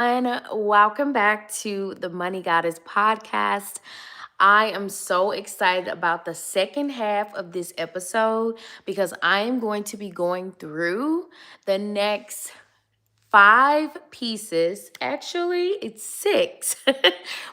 Welcome back to the Money Goddess podcast. I am so excited about the second half of this episode because I am going to be going through the next 5 pieces, actually, it's 6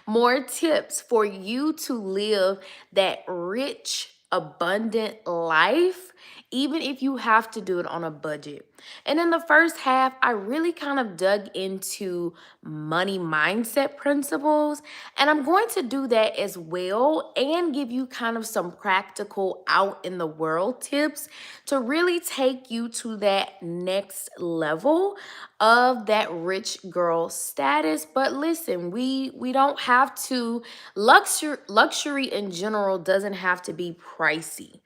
more tips for you to live that rich, abundant life, even if you have to do it on a budget. And in the first half, I really kind of dug into money mindset principles, and I'm going to do that as well and give you kind of some practical out in the world tips to really take you to that next level of that rich girl status. But listen, we don't have to luxury in general doesn't have to be pricey.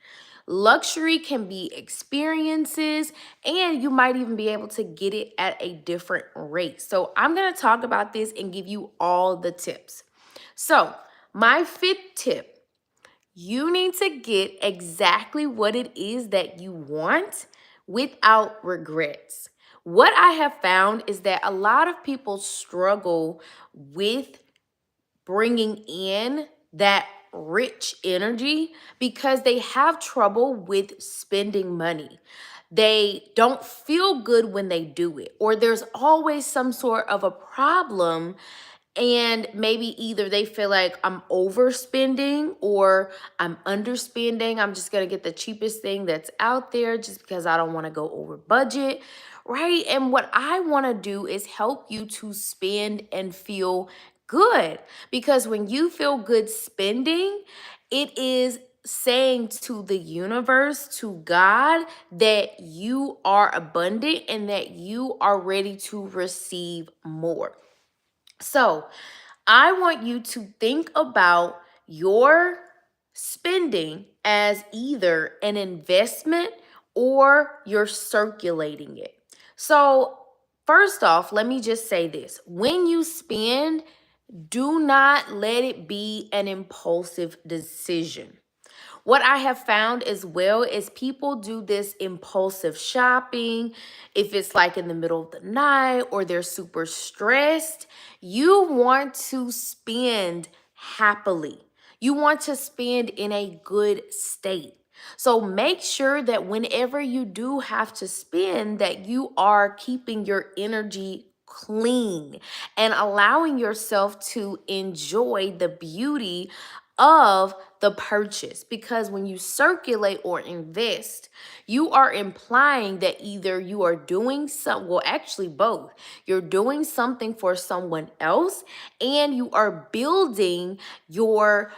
Luxury can be experiences, and you might even be able to get it at a different rate. So, I'm going to talk about this and give you all the tips. So, my 5th tip, you need to get exactly what it is that you want without regrets. What I have found is that a lot of people struggle with bringing in that rich energy because they have trouble with spending money. They don't feel good when they do it, or there's always some sort of a problem, and maybe either they feel like I'm overspending or I'm underspending. I'm just going to get the cheapest thing that's out there just because I don't want to go over budget, right? And what I want to do is help you to spend and feel good, because when you feel good spending, it is saying to the universe, to God, that you are abundant and that you are ready to receive more. So, I want you to think about your spending as either an investment or you're circulating it. So, first off, let me just say this. When you spend, do not let it be an impulsive decision. What I have found as well is people do this impulsive shopping. If it's like in the middle of the night or they're super stressed, you want to spend happily. You want to spend in a good state. So make sure that whenever you do have to spend, that you are keeping your energy clean and allowing yourself to enjoy the beauty of the purchase. Because when you circulate or invest, you are implying that either you are doing some, well, actually both. You're doing something for someone else, and you are building your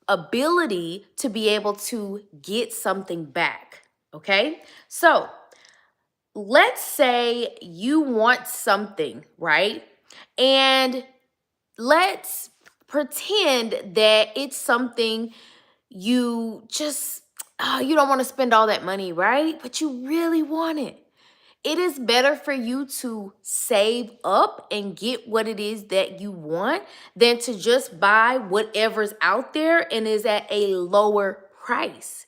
ability to be able to get something back. Okay? So, let's say you want something, right? And let's pretend that it's something you just, you don't want to spend all that money, right? But you really want it. It is better for you to save up and get what it is that you want than to just buy whatever's out there and is at a lower price.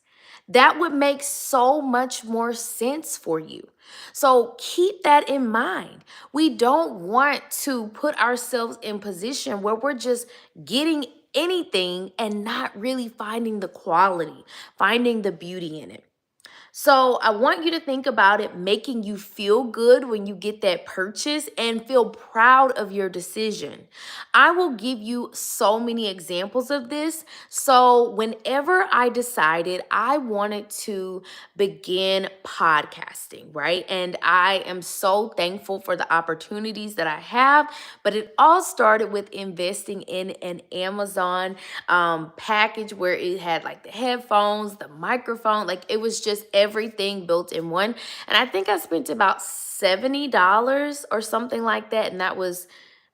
That would make so much more sense for you. So keep that in mind. We don't want to put ourselves in position where we're just getting anything and not really finding the quality, finding the beauty in it. So I want you to think about it making you feel good when you get that purchase and feel proud of your decision. I will give you so many examples of this. So whenever I decided I wanted to begin podcasting, right? And I am so thankful for the opportunities that I have, but it all started with investing in an Amazon package where it had like the headphones, the microphone, like it was just everything built in one. And I think I spent about $70 or something like that. And that was,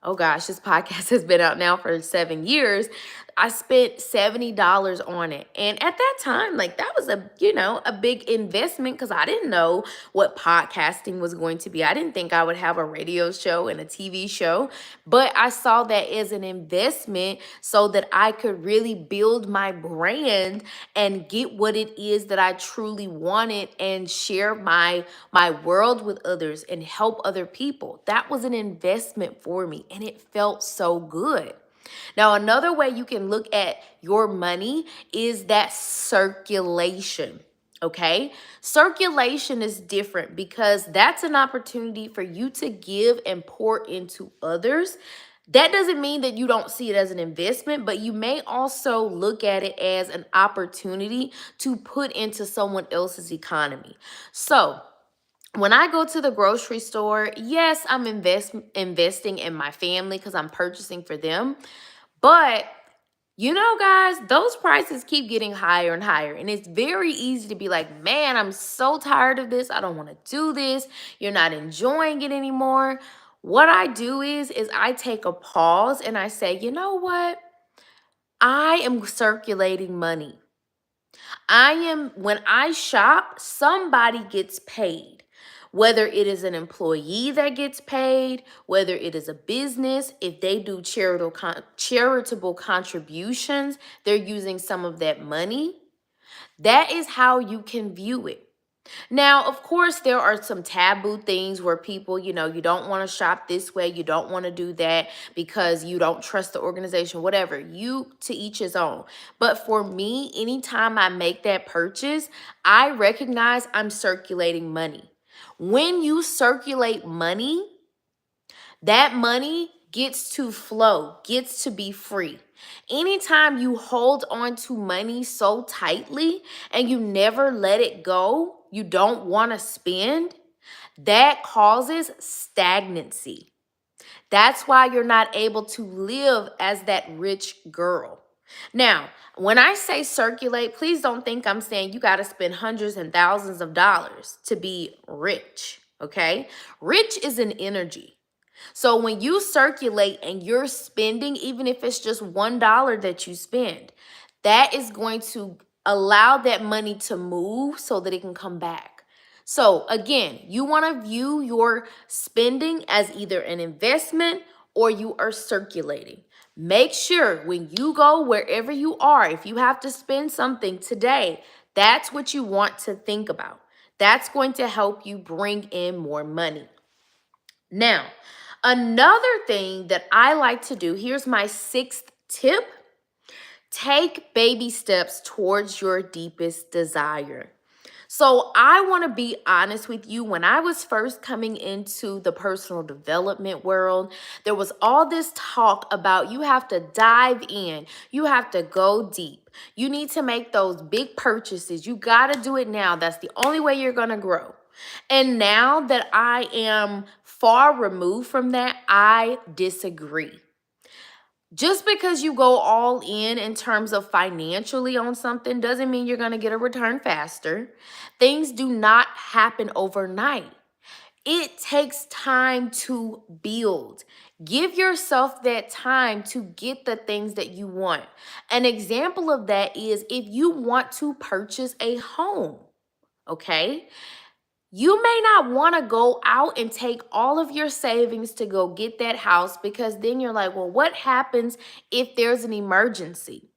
oh gosh, this podcast has been out now for 7 years. I spent $70 on it. And at that time, like that was a big investment because I didn't know what podcasting was going to be. I didn't think I would have a radio show and a TV show, but I saw that as an investment so that I could really build my brand and get what it is that I truly wanted and share my world with others and help other people. That was an investment for me and it felt so good. Now, another way you can look at your money is that circulation. Okay. Circulation is different because that's an opportunity for you to give and pour into others. That doesn't mean that you don't see it as an investment, but you may also look at it as an opportunity to put into someone else's economy. So, when I go to the grocery store, yes, I'm investing in my family because I'm purchasing for them. But guys, those prices keep getting higher and higher. And it's very easy to be like, man, I'm so tired of this. I don't want to do this. You're not enjoying it anymore. What I do is I take a pause and I say, you know what? I am circulating money. When I shop, somebody gets paid. Whether it is an employee that gets paid, whether it is a business, if they do charitable contributions, they're using some of that money. That is how you can view it. Now, of course, there are some taboo things where people, you don't want to shop this way, you don't want to do that because you don't trust the organization, whatever. You to each his own. But for me, anytime I make that purchase, I recognize I'm circulating money. When you circulate money, that money gets to flow, gets to be free. Anytime you hold on to money so tightly and you never let it go, you don't want to spend, that causes stagnancy. That's why you're not able to live as that rich girl. Now, when I say circulate, please don't think I'm saying you got to spend hundreds and thousands of dollars to be rich, okay? Rich is an energy. So when you circulate and you're spending, even if it's just $1 that you spend, that is going to allow that money to move so that it can come back. So again, you want to view your spending as either an investment or you are circulating. Make sure when you go wherever you are, if you have to spend something today, that's what you want to think about. That's going to help you bring in more money. Now, another thing that I like to do, here's my 6th tip. Take baby steps towards your deepest desire. So I want to be honest with you. When I was first coming into the personal development world, there was all this talk about you have to dive in. You have to go deep. You need to make those big purchases. You got to do it now. That's the only way you're going to grow. And now that I am far removed from that, I disagree. Just because you go all in terms of financially on something doesn't mean you're going to get a return faster. Things do not happen overnight. It takes time to build. Give yourself that time to get the things that you want. An example of that is if you want to purchase a home, okay? You may not want to go out and take all of your savings to go get that house because then you're like, well, what happens if there's an emergency?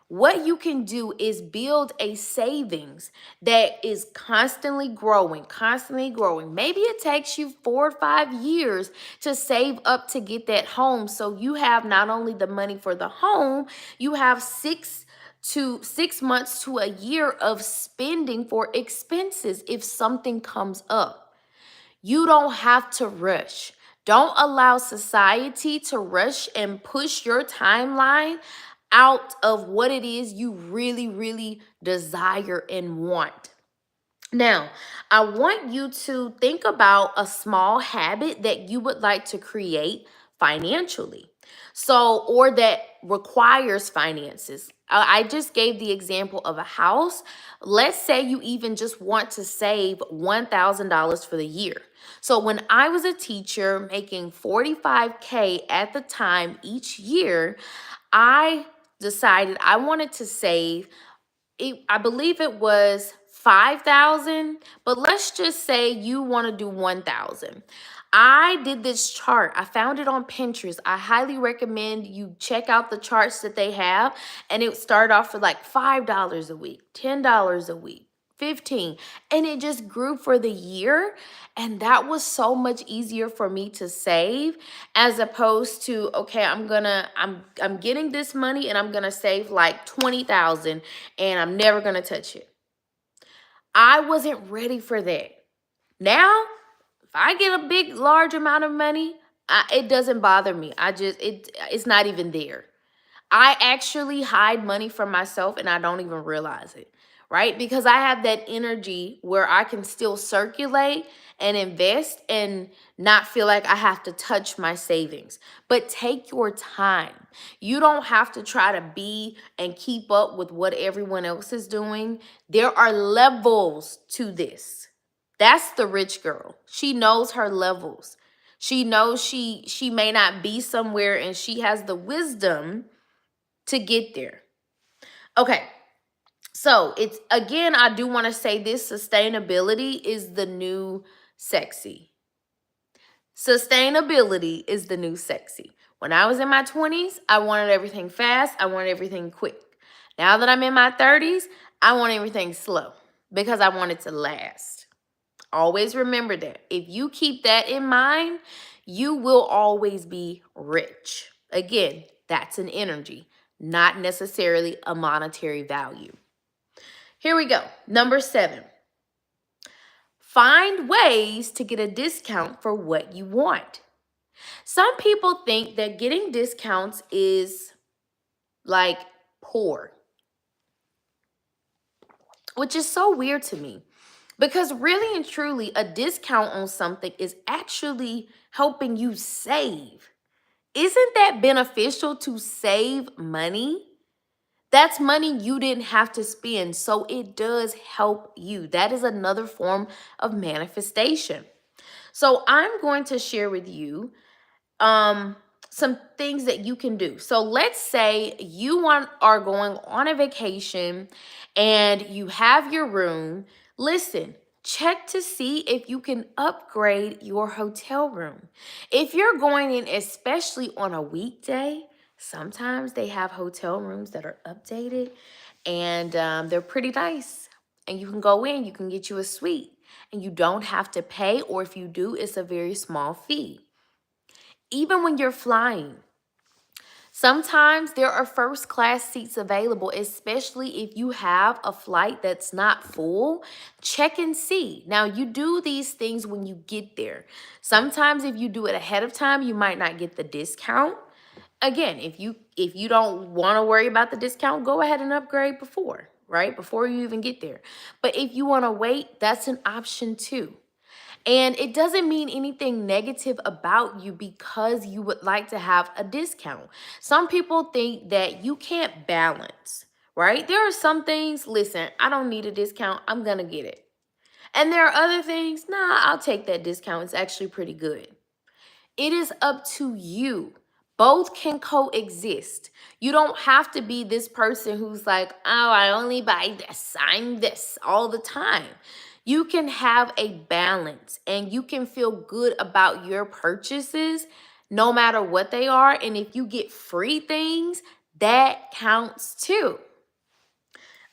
What you can do is build a savings that is constantly growing, constantly growing. Maybe it takes you 4 or 5 years to save up to get that home. So you have not only the money for the home, you have 6 months to a year of spending for expenses if something comes up. You don't have to rush. Don't allow society to rush and push your timeline out of what it is you really, really desire and want. Now, I want you to think about a small habit that you would like to create financially. So, or that requires finances. I just gave the example of a house. Let's say you even just want to save $1,000 for the year. So when I was a teacher making $45K at the time each year, I decided I wanted to save, I believe it was 5,000, but let's just say you want to do 1,000. I did this chart. I found it on Pinterest. I highly recommend you check out the charts that they have. And it started off for like $5 a week, $10 a week, 15, and it just grew for the year. And that was so much easier for me to save, as opposed to, okay, I'm getting this money and I'm gonna save like 20,000 and I'm never gonna touch it. I wasn't ready for that. Now, if I get a big, large amount of money, it doesn't bother me. It's not even there. I actually hide money from myself and I don't even realize it, right? Because I have that energy where I can still circulate and invest and not feel like I have to touch my savings. But take your time. You don't have to try to be and keep up with what everyone else is doing. There are levels to this. That's the rich girl. She knows her levels. She knows she may not be somewhere and she has the wisdom to get there. Okay. So it's, again, I do want to say this: sustainability is the new sexy. Sustainability is the new sexy. When I was in my 20s, I wanted everything fast. I wanted everything quick. Now that I'm in my 30s, I want everything slow because I want it to last. Always remember that. If you keep that in mind, you will always be rich. Again, that's an energy, not necessarily a monetary value. Here we go. Number 7. Find ways to get a discount for what you want. Some people think that getting discounts is like poor, which is so weird to me. Because really and truly, a discount on something is actually helping you save. Isn't that beneficial to save money? That's money you didn't have to spend, so it does help you. That is another form of manifestation. So I'm going to share with you some things that you can do. So let's say are going on a vacation and you have your room. Listen, check to see if you can upgrade your hotel room. If you're going in, especially on a weekday, sometimes they have hotel rooms that are updated and they're pretty nice. And you can go in, you can get you a suite and you don't have to pay, or if you do, it's a very small fee. Even when you're flying, sometimes there are first class seats available, especially if you have a flight that's not full. Check and see. Now, you do these things when you get there. Sometimes if you do it ahead of time, you might not get the discount. Again, if you don't want to worry about the discount, go ahead and upgrade before, right? Before you even get there. But if you want to wait, that's an option too. And it doesn't mean anything negative about you because you would like to have a discount. Some people think that you can't balance, right? There are some things, listen, I don't need a discount, I'm gonna get it. And there are other things, nah, I'll take that discount, it's actually pretty good. It is up to you. Both can coexist. You don't have to be this person who's like, oh, I only buy this, I'm this all the time. You can have a balance and you can feel good about your purchases no matter what they are. And if you get free things, that counts too.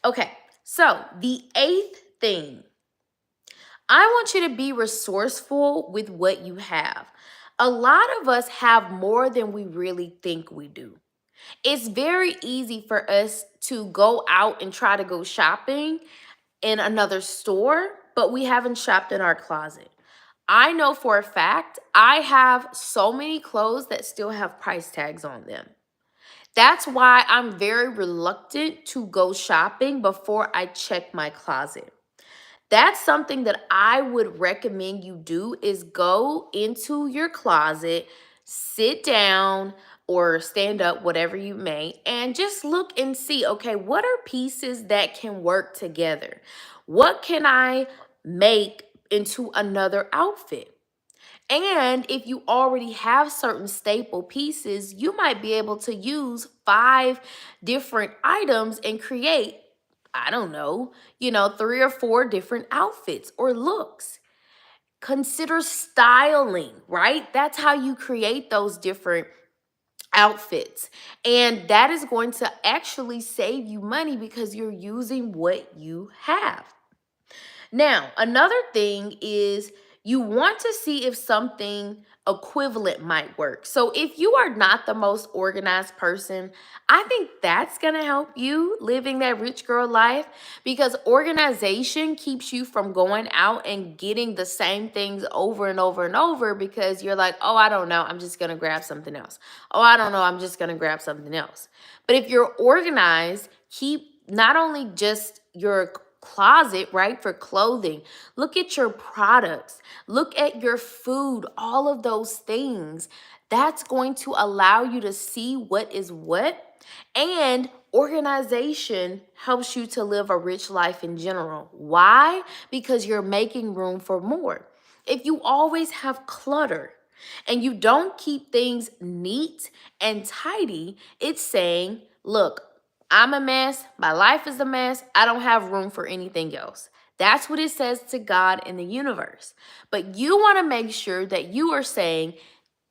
Okay, so the 8th thing, I want you to be resourceful with what you have. A lot of us have more than we really think we do. It's very easy for us to go out and try to go shopping in another store, but we haven't shopped in our closet. I know for a fact I have so many clothes that still have price tags on them. That's why I'm very reluctant to go shopping before I check my closet. That's something that I would recommend you do, is go into your closet, sit down or stand up, whatever you may, and just look and see, okay, what are pieces that can work together? What can I make into another outfit? And if you already have certain staple pieces, you might be able to use 5 different items and create, I don't know, 3 or 4 different outfits or looks. Consider styling, right? That's how you create those different outfits. And that is going to actually save you money because you're using what you have. Now, another thing is you want to see if something equivalent might work. So, if you are not the most organized person, I think that's going to help you living that rich girl life because organization keeps you from going out and getting the same things over and over and over because you're like, oh, I don't know, I'm just going to grab something else. Oh, I don't know, I'm just going to grab something else. But if you're organized, keep not only just your closet, right, for clothing, look at your products, look at your food, all of those things. That's going to allow you to see what is what. And organization helps you to live a rich life in general. Why? Because you're making room for more. If you always have clutter and you don't keep things neat and tidy, it's saying, look, I'm a mess. My life is a mess. I don't have room for anything else. That's what it says to God in the universe. But you want to make sure that you are saying,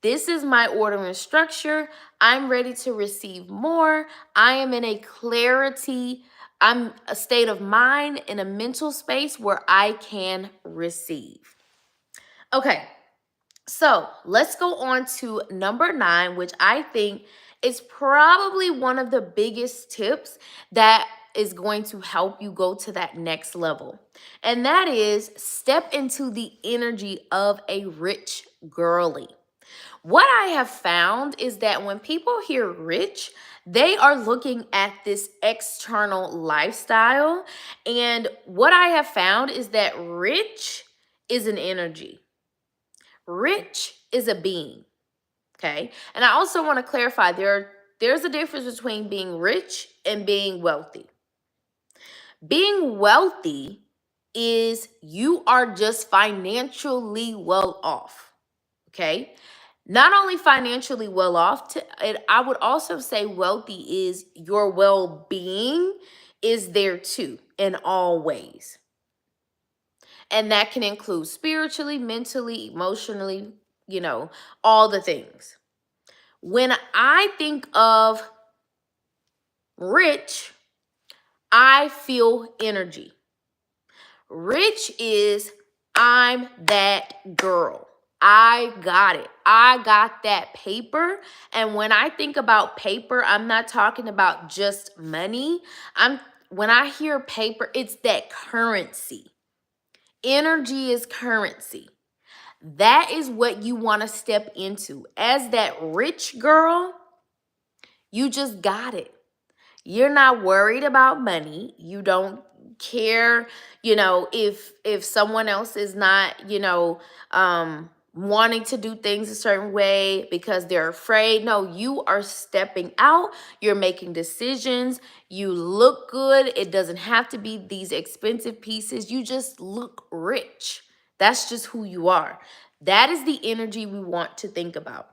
this is my order and structure. I'm ready to receive more. I am in a clarity. I'm a state of mind in a mental space where I can receive. Okay, so let's go on to number 9, which I think is probably one of the biggest tips that is going to help you go to that next level. And that is step into the energy of a rich girly. What I have found is that when people hear rich, they are looking at this external lifestyle. And what I have found is that rich is an energy. Rich is a being, okay? And I also want to clarify there's a difference between being rich and being wealthy. Being wealthy is you are just financially well off, okay? Not only financially well off, and I would also say wealthy is your well-being is there too in all ways. And that can include spiritually, mentally, emotionally, all the things. When I think of rich, I feel energy. Rich is I'm that girl. I got it. I got that paper. And when I think about paper, I'm not talking about just money. When I hear paper, it's that currency. Energy is currency. That is what you want to step into. As that rich girl, you just got it. You're not worried about money. You don't care, if someone else is not, wanting to do things a certain way because they're afraid. No, you are stepping out. You're making decisions. You look good. It doesn't have to be these expensive pieces. You just look rich. That's just who you are. That is the energy we want to think about.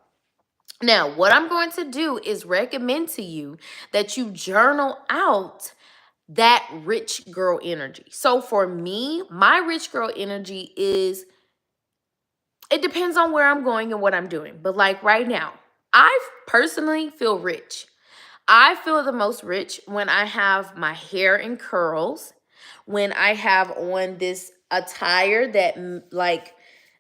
Now, what I'm going to do is recommend to you that you journal out that rich girl energy. So for me, my rich girl energy is, it depends on where I'm going and what I'm doing. But like right now, I personally feel rich. I feel the most rich when I have my hair in curls, when I have on this attire that like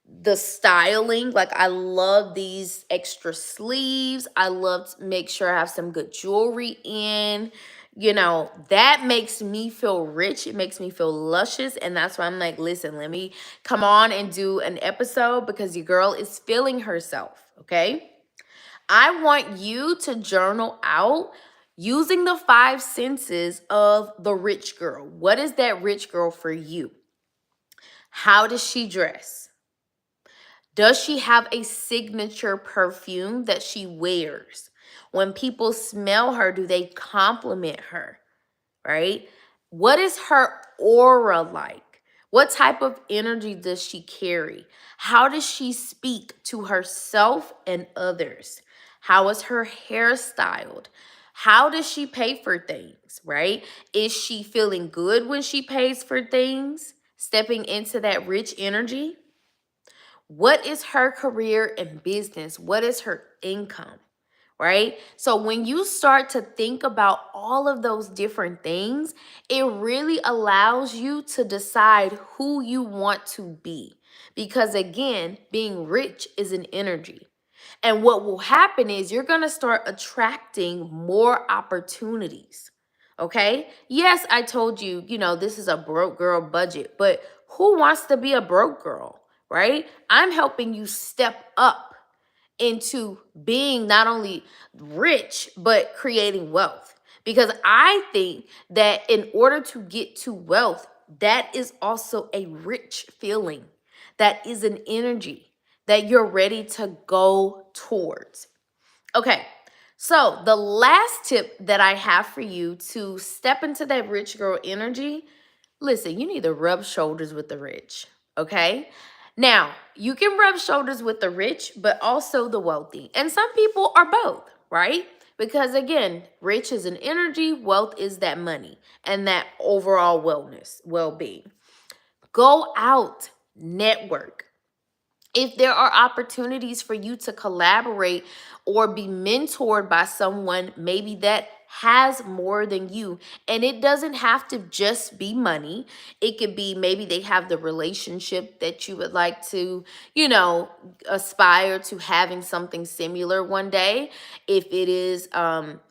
the styling, like I love these extra sleeves. I love to make sure I have some good jewelry in. That makes me feel rich. It makes me feel luscious. And that's why I'm like, listen, let me come on and do an episode because your girl is feeling herself, okay? I want you to journal out using the 5 senses of the rich girl. What is that rich girl for you? How does she dress? Does she have a signature perfume that she wears? When people smell her, do they compliment her? Right? What is her aura like? What type of energy does she carry? How does she speak to herself and others? How is her hair styled? How does she pay for things, right? Is she feeling good when she pays for things? Stepping into that rich energy? What is her career and business? What is her income? Right? So when you start to think about all of those different things, it really allows you to decide who you want to be. Because again, being rich is an energy. And what will happen is you're going to start attracting more opportunities. Okay? Yes, I told you, this is a broke girl budget, but who wants to be a broke girl, right? I'm helping you step up into being not only rich, but creating wealth. Because I think that in order to get to wealth, that is also a rich feeling. That is an energy that you're ready to go towards. Okay, so the last tip that I have for you to step into that rich girl energy, listen, you need to rub shoulders with the rich, okay? Now, you can rub shoulders with the rich, but also the wealthy. And some people are both, right? Because again, rich is an energy, wealth is that money and that overall wellness, well being. Go out, network. If there are opportunities for you to collaborate or be mentored by someone maybe that has more than you, and it doesn't have to just be money. It could be maybe they have the relationship that you would like to, aspire to having something similar one day. If it is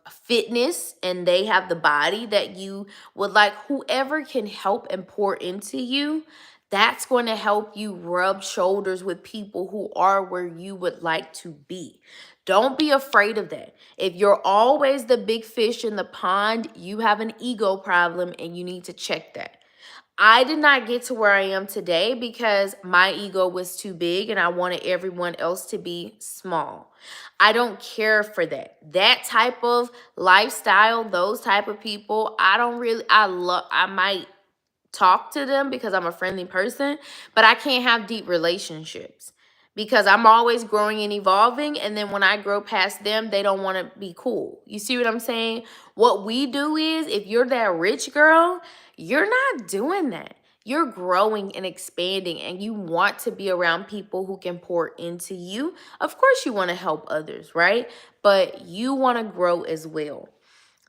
fitness and they have the body that you would like, whoever can help and pour into you, that's going to help you rub shoulders with people who are where you would like to be. Don't be afraid of that. If you're always the big fish in the pond, you have an ego problem and you need to check that. I did not get to where I am today because my ego was too big and I wanted everyone else to be small. I don't care for that. That type of lifestyle, those type of people, I might talk to them because I'm a friendly person, but I can't have deep relationships because I'm always growing and evolving. And then when I grow past them, they don't want to be cool. You see what I'm saying? What we do is if you're that rich girl, you're not doing that. You're growing and expanding, and you want to be around people who can pour into you. Of course, you want to help others, right? But you want to grow as well.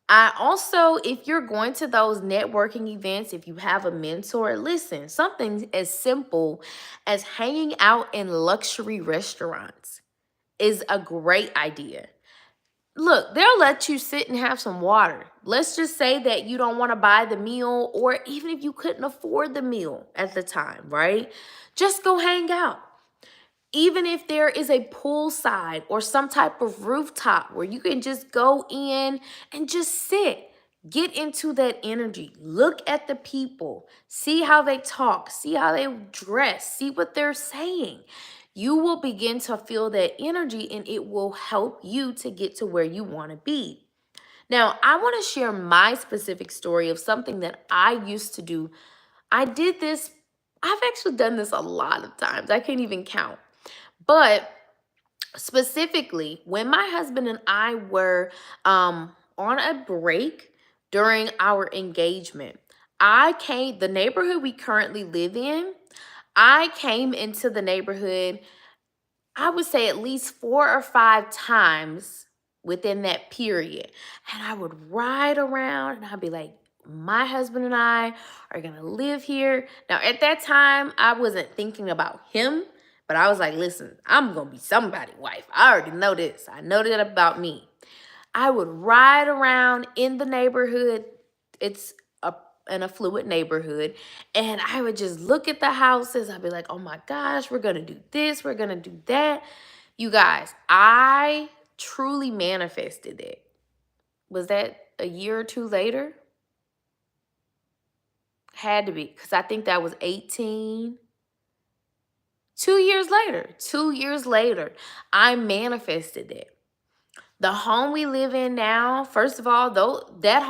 I also, if you're going to those networking events, if you have a mentor, listen, something as simple as hanging out in luxury restaurants is a great idea. Look, they'll let you sit and have some water. Let's just say that you don't want to buy the meal, or even if you couldn't afford the meal at the time, right? Just go hang out. Even if there is a poolside or some type of rooftop where you can just go in and just sit, get into that energy, look at the people, see how they talk, see how they dress, see what they're saying. You will begin to feel that energy and it will help you to get to where you want to be. Now, I want to share my specific story of something that I used to do. I did this, I've actually done this a lot of times. I can't even count. But specifically, when my husband and I were on a break during our engagement, the neighborhood we currently live in, I came into the neighborhood, I would say at least 4 or 5 times within that period. And I would ride around and I'd be like, my husband and I are going to live here. Now, at that time, I wasn't thinking about him, but I was like, listen, I'm going to be somebody's wife. I already know this. I know that about me. I would ride around in the neighborhood. It's an affluent neighborhood. And I would just look at the houses. I'd be like, oh my gosh, we're going to do this. We're going to do that. You guys, I truly manifested it. Was that a year or two later? Had to be, because I think that was 18. 2 years later, I manifested it. The home we live in now, first of all, though this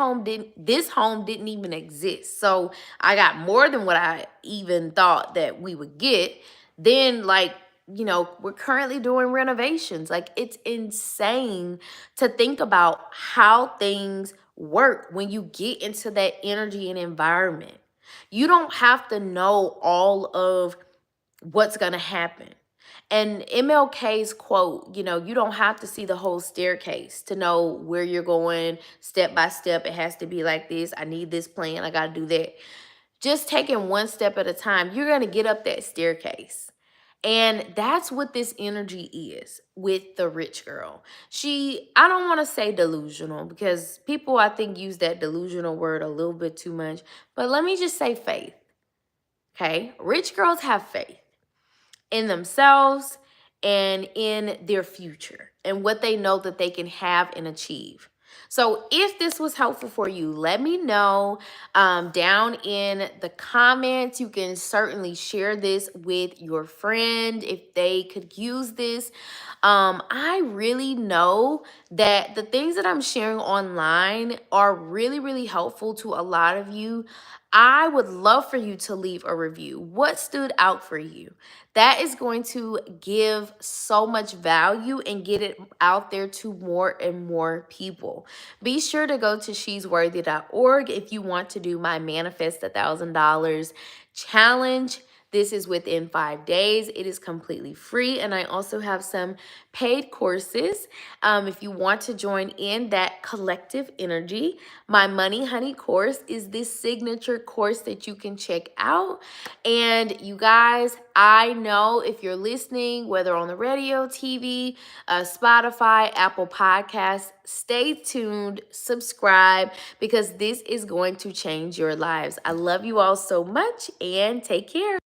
home didn't even exist. So I got more than what I even thought that we would get. Then like, we're currently doing renovations. Like it's insane to think about how things work when you get into that energy and environment. You don't have to know all of what's going to happen. And MLK's quote, you don't have to see the whole staircase to know where you're going step by step. It has to be like this. I need this plan. I got to do that. Just taking one step at a time, you're going to get up that staircase. And that's what this energy is with the rich girl. I don't want to say delusional because people, I think, use that delusional word a little bit too much. But let me just say faith. Okay? Rich girls have faith in themselves and in their future and what they know that they can have and achieve. So if this was helpful for you, let me know down in the comments. You can certainly share this with your friend if they could use this. I really know that the things that I'm sharing online are really, really helpful to a lot of you. I would love for you to leave a review. What stood out for you? That is going to give so much value and get it out there to more and more people. Be sure to go to shesworthy.org if you want to do my Manifest $1,000 challenge. This is within 5 days. It is completely free. And I also have some paid courses. If you want to join in that collective energy, my Money Honey course is this signature course that you can check out. And you guys, I know if you're listening, whether on the radio, TV, Spotify, Apple Podcasts, stay tuned, subscribe, because this is going to change your lives. I love you all so much and take care.